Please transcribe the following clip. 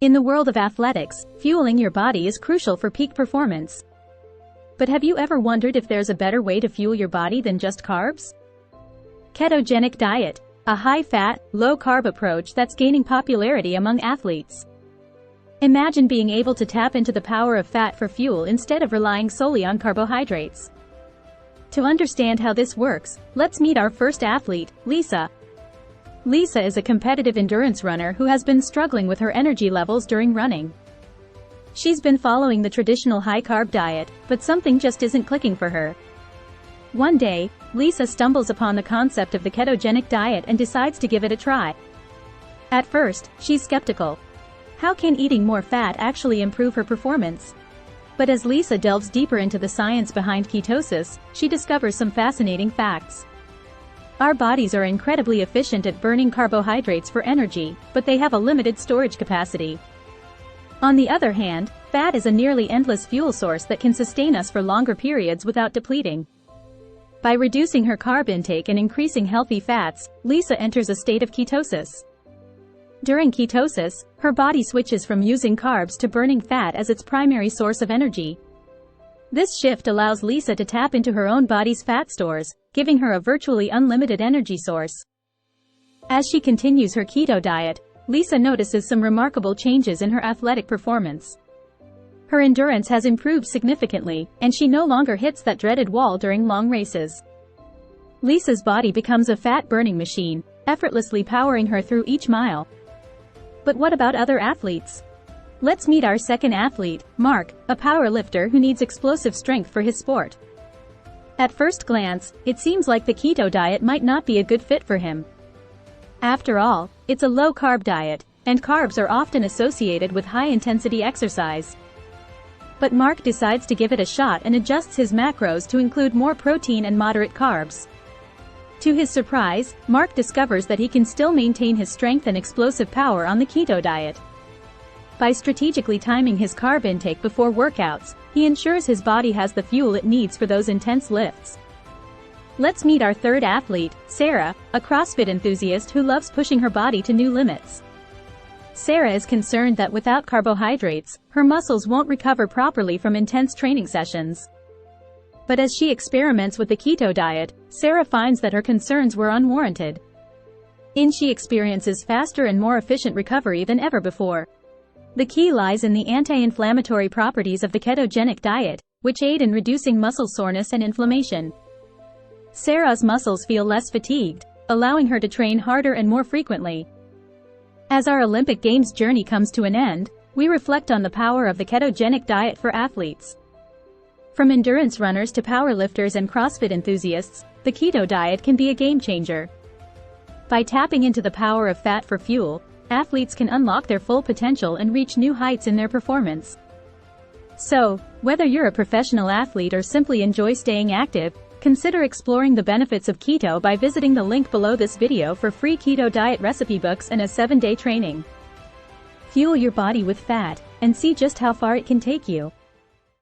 In the world of athletics, fueling your body is crucial for peak performance. But have you ever wondered if there's a better way to fuel your body than just carbs? Ketogenic diet, a high-fat, low-carb approach that's gaining popularity among athletes. Imagine being able to tap into the power of fat for fuel instead of relying solely on carbohydrates. To understand how this works, let's meet our first athlete, Lisa. Lisa is a competitive endurance runner who has been struggling with her energy levels during running. She's been following the traditional high-carb diet, but something just isn't clicking for her. One day, Lisa stumbles upon the concept of the ketogenic diet and decides to give it a try. At first, she's skeptical. How can eating more fat actually improve her performance? But as Lisa delves deeper into the science behind ketosis, she discovers some fascinating facts. Our bodies are incredibly efficient at burning carbohydrates for energy, but they have a limited storage capacity. On the other hand, fat is a nearly endless fuel source that can sustain us for longer periods without depleting. By reducing her carb intake and increasing healthy fats, Lisa enters a state of ketosis. During ketosis, her body switches from using carbs to burning fat as its primary source of energy. This shift allows Lisa to tap into her own body's fat stores, giving her a virtually unlimited energy source. As she continues her keto diet, Lisa notices some remarkable changes in her athletic performance. Her endurance has improved significantly, and she no longer hits that dreaded wall during long races. Lisa's body becomes a fat-burning machine, effortlessly powering her through each mile. But what about other athletes? Let's meet our second athlete, Mark, a powerlifter who needs explosive strength for his sport. At first glance, it seems like the keto diet might not be a good fit for him. After all, it's a low-carb diet, and carbs are often associated with high-intensity exercise. But Mark decides to give it a shot and adjusts his macros to include more protein and moderate carbs. To his surprise, Mark discovers that he can still maintain his strength and explosive power on the keto diet. By strategically timing his carb intake before workouts, he ensures his body has the fuel it needs for those intense lifts. Let's meet our third athlete, Sarah, a CrossFit enthusiast who loves pushing her body to new limits. Sarah is concerned that without carbohydrates, her muscles won't recover properly from intense training sessions. But as she experiments with the keto diet, Sarah finds that her concerns were unwarranted. She experiences faster and more efficient recovery than ever before. The key lies in the anti-inflammatory properties of the ketogenic diet, which aid in reducing muscle soreness and inflammation. Sarah's muscles feel less fatigued, allowing her to train harder and more frequently. As our Olympic Games journey comes to an end, we reflect on the power of the ketogenic diet for athletes. From endurance runners to powerlifters and CrossFit enthusiasts, the keto diet can be a game changer. By tapping into the power of fat for fuel, athletes can unlock their full potential and reach new heights in their performance. So, whether you're a professional athlete or simply enjoy staying active, consider exploring the benefits of keto by visiting the link below this video for free keto diet recipe books and a 7-day training. Fuel your body with fat, and see just how far it can take you.